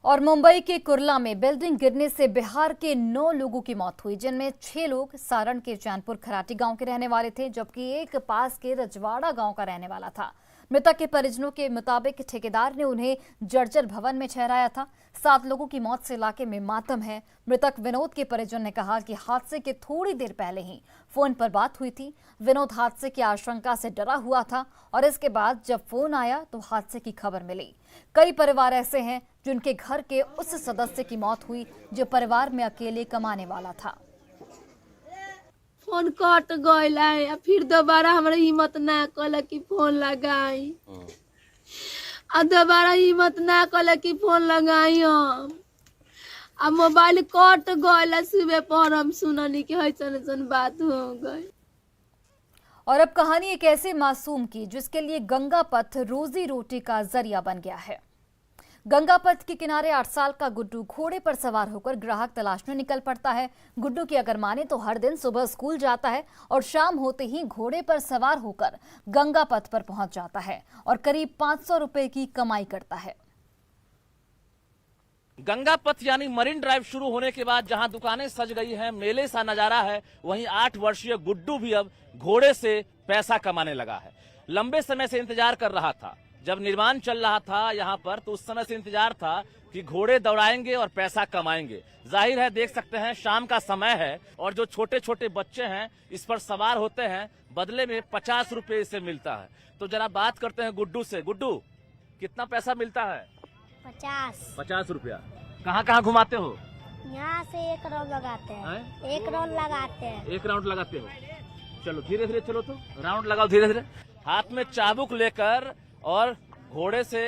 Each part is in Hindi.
और मुंबई के कुर्ला में बिल्डिंग गिरने से बिहार के 9 लोगों की मौत हुई, जिनमें 6 लोग सारण के चैनपुर खराटी गांव के रहने वाले थे, जबकि एक पास के रजवाड़ा गांव का रहने वाला था। मृतक के परिजनों के मुताबिक ठेकेदार ने उन्हें जर्जर भवन में ठहराया था। 7 लोगों की मौत से इलाके में मातम है। मृतक विनोद के परिजन ने कहा कि हादसे के थोड़ी देर पहले ही फोन पर बात हुई थी। विनोद हादसे की आशंका से डरा हुआ था और इसके बाद जब फोन आया तो हादसे की खबर मिली। कई परिवार ऐसे हैं जिनके घर के उस सदस्य की मौत हुई जो परिवार में अकेले कमाने वाला था। फोन कट गइल है, फिर दोबारा हमारा हिम्मत ना कल कि फोन लगाई। अब दोबारा हिम्मत ना कल कि फोन लगाई। हम अब मोबाइल कट गइल, सुबह पर हम सुननी कि ऐसन बात हो गई। और अब कहानी एक ऐसे मासूम की जिसके लिए गंगा पथ रोजी रोटी का जरिया बन गया है। गंगा पथ के किनारे 8 साल का गुड्डू घोड़े पर सवार होकर ग्राहक तलाशने निकल पड़ता है। गुड्डू की अगर माने तो हर दिन सुबह स्कूल जाता है और शाम होते ही घोड़े पर सवार होकर गंगा पथ पर पहुंच जाता है और करीब 500 रुपए की कमाई करता है। गंगा पथ यानी मरीन ड्राइव शुरू होने के बाद जहां दुकानें सज गई हैं, मेले सा नजारा है, वहीं 8 वर्षीय गुड्डू भी अब घोड़े से पैसा कमाने लगा है। लंबे समय से इंतजार कर रहा था। जब निर्माण चल रहा था यहाँ पर तो उस समय से इंतजार था कि घोड़े दौड़ाएंगे और पैसा कमाएंगे। जाहिर है, देख सकते हैं शाम का समय है और जो छोटे छोटे बच्चे हैं इस पर सवार होते हैं, बदले में 50 रुपए इसे मिलता है। तो जरा बात करते हैं गुड्डू से। गुड्डू, कितना पैसा मिलता है? 50 रुपया। कहाँ कहाँ घुमाते हो? यहाँ से एक राउंड लगाते हैं। एक राउंड लगाते हैं। एक राउंड लगाते हो? चलो धीरे धीरे चलो, तो राउंड लगाओ धीरे धीरे। हाथ में चाबुक लेकर और घोड़े से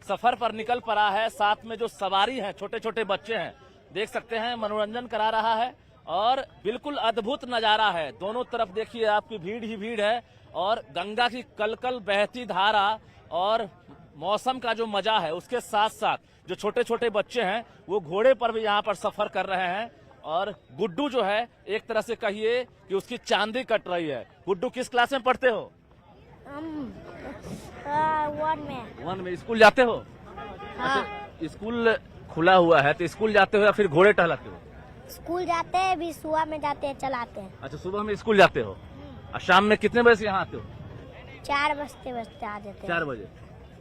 सफर पर निकल पड़ा है। साथ में जो सवारी है, छोटे छोटे बच्चे हैं, देख सकते हैं, मनोरंजन करा रहा है और बिल्कुल अद्भुत नजारा है। दोनों तरफ देखिए आपकी भीड़ ही भीड़ है और गंगा की कलकल बहती धारा और मौसम का जो मजा है, उसके साथ साथ जो छोटे छोटे बच्चे हैं वो घोड़े पर भी यहाँ पर सफर कर रहे हैं। और गुड्डू जो है, एक तरह से कहिए कि उसकी चांदी कट रही है। गुड्डू, किस क्लास में पढ़ते हो? वन में। स्कूल जाते हो? हाँ। अच्छा, स्कूल खुला हुआ है तो स्कूल जाते हो या फिर घोड़े टहलाते हो? स्कूल जाते हैं, भी सुबह में जाते हैं, चलाते हैं। अच्छा, सुबह में स्कूल जाते हो और शाम में कितने बजे से यहाँ आते हो? 4 बजते आ जाते हैं। 4 बजे।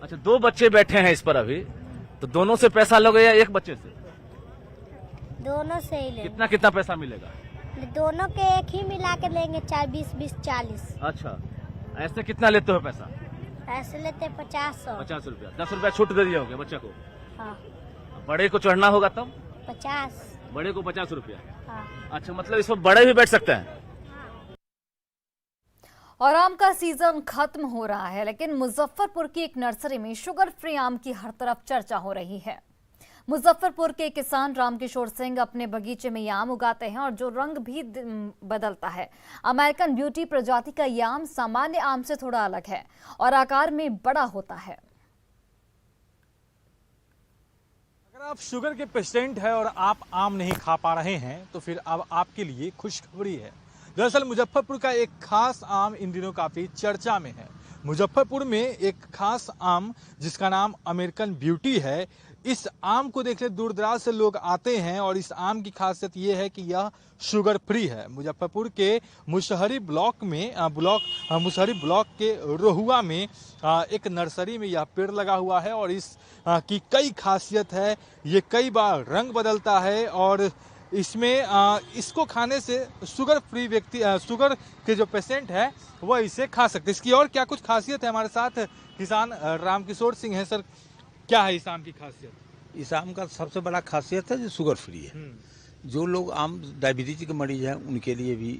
अच्छा, 2 बच्चे बैठे हैं इस पर अभी, तो दोनों से पैसा लोगे या एक बच्चे से? दोनों से ही लेंगे। कितना कितना पैसा मिलेगा? दोनों के एक ही मिला के लेंगे, 20, 40। अच्छा, ऐसे कितना लेते हो पैसा? ऐसे लेते 50 रुपया। 10 रुपया छूट दे दिया होगा बच्चे को? हाँ। बड़े को चढ़ना होगा तब? 50। बड़े को 50 रुपया। हाँ। अच्छा, मतलब इस पर बड़े भी बैठ सकते हैं? और आम का सीजन खत्म हो रहा है, लेकिन मुजफ्फरपुर की एक नर्सरी में शुगर फ्री आम की हर तरफ चर्चा हो रही है। मुजफ्फरपुर के किसान रामकिशोर सिंह अपने बगीचे में ये आम उगाते हैं और जो रंग भी बदलता है। अमेरिकन ब्यूटी प्रजाति का ये आम सामान्य आम से थोड़ा अलग है और आकार में बड़ा होता है। अगर आप शुगर के पेशेंट हैं और आप आम नहीं खा पा रहे हैं तो फिर अब आपके लिए खुशखबरी है। दरअसल मुजफ्फरपुर का एक खास आम इन दिनों काफी चर्चा में है। मुजफ्फरपुर में एक खास आम जिसका नाम अमेरिकन ब्यूटी है, इस आम को देखने दूर दराज से लोग आते हैं और इस आम की खासियत ये है कि यह शुगर फ्री है। मुजफ्फरपुर के मुसहरी ब्लॉक के रोहुआ में एक नर्सरी में यह पेड़ लगा हुआ है और इस की कई खासियत है। ये कई बार रंग बदलता है और इसमें इसको खाने से शुगर फ्री व्यक्ति, शुगर के जो पेशेंट है वह इसे खा सकते हैं। इसकी और क्या कुछ खासियत है, हमारे साथ किसान रामकिशोर सिंह है। सर, क्या है इस आम की खासियत? इस आम का सबसे बड़ा खासियत है जो शुगर फ्री है। जो लोग आम डायबिटीज के मरीज हैं उनके लिए भी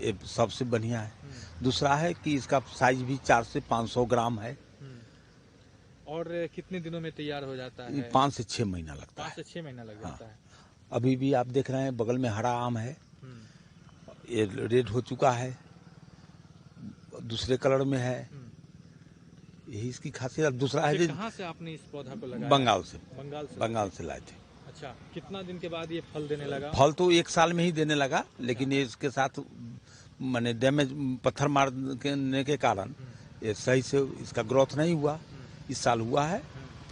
ये सबसे बढ़िया है। दूसरा है कि इसका साइज भी 400 से 500 ग्राम है। और कितने दिनों में तैयार हो जाता है? 5 से 6 महीना लगता है। 5 से 6 महीना लग जाता है। अभी भी आप देख रहे हैं बगल में हरा आम है, ये रेड हो चुका है, दूसरे कलर में है। यही इसकी खासियत। दूसरा है, कहाँ से आपने इस पौधा को लगाया? बंगाल से लाए थे। अच्छा, कितना दिन के बाद ये फल देने लगा? फल तो 1 साल में ही देने लगा, लेकिन ये इसके साथ मैंने डैमेज पत्थर मारने के कारण ये सही से इसका ग्रोथ नहीं हुआ। इस साल हुआ है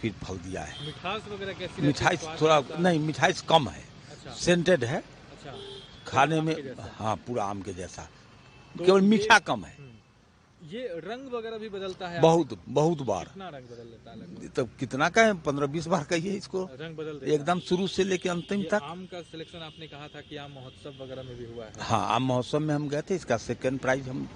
फिर फल दिया है। मिठास वगैरह कैसी रहती है? मिठाई स्वाद थोड़ा कैसा? नहीं, मिठाई कम है, अच्छा सेंटेड है, अच्छा। खाने में आम के जैसा। हाँ पूरा आम के जैसा, तो केवल ये- मीठा कम है। ये रंग वगैरह भी बदलता है? बहुत बहुत बार, कितना रंग बदल देता है लगभग? तब कितना का है, 15-20 बार कहिए इसको, रंग बदल देता है। एकदम शुरू से लेके अंतिम ये तक। आम का सिलेक्शन आपने कहा था कि आम महोत्सव वगैरह में भी हुआ है। हाँ, आम महोत्सव में हम गए थे, इसका सेकंड प्राइज हम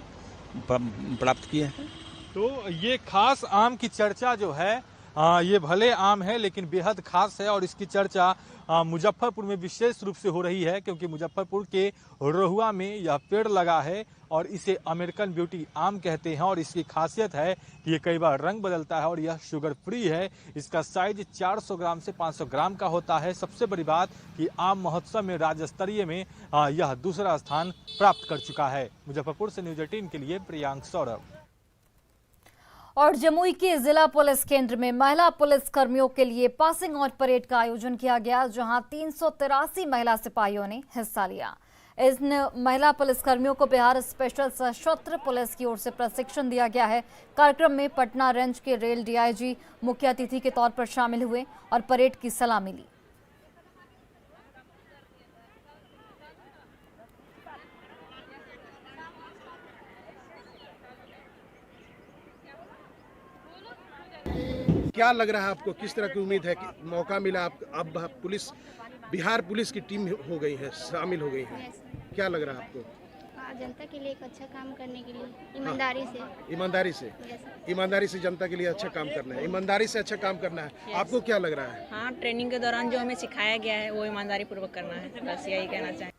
प्राप्त किए हैं। तो ये खास आम की चर्चा जो है, ये भले आम है लेकिन बेहद खास है और इसकी चर्चा मुजफ्फरपुर में विशेष रूप से हो रही है, क्योंकि मुजफ्फरपुर के रोहुआ में यह पेड़ लगा है और इसे अमेरिकन ब्यूटी आम कहते हैं। और इसकी खासियत है कि ये कई बार रंग बदलता है और यह शुगर फ्री है। इसका साइज 400 ग्राम से 500 ग्राम का होता है। सबसे बड़ी बात कि आम महोत्सव में राज्य स्तरीय में यह दूसरा स्थान प्राप्त कर चुका है। मुजफ्फरपुर से न्यूज 18 के लिए प्रियांक सौरभ। और जमुई के जिला पुलिस केंद्र में महिला पुलिस कर्मियों के लिए पासिंग आउट परेड का आयोजन किया गया, जहां 383 महिला सिपाहियों ने हिस्सा लिया। इन महिला पुलिस कर्मियों को बिहार स्पेशल सशस्त्र पुलिस की ओर से प्रशिक्षण दिया गया है। कार्यक्रम में पटना रेंज के रेल डीआईजी मुख्य अतिथि के तौर पर शामिल हुए और परेड की सलामी ली। क्या लग रहा है आपको, किस तरह की उम्मीद है कि मौका मिला अब पुलिस, बिहार पुलिस की टीम हो गई है, शामिल हो गई है, क्या लग रहा है आपको? जनता के लिए एक अच्छा काम करने के लिए ईमानदारी से। ईमानदारी से जनता के लिए अच्छा काम करना है, ईमानदारी से अच्छा काम करना है। आपको क्या लग रहा है? हाँ, ट्रेनिंग के दौरान जो हमें सिखाया गया है वो ईमानदारी पूर्वक करना है, बस यही कहना चाहें।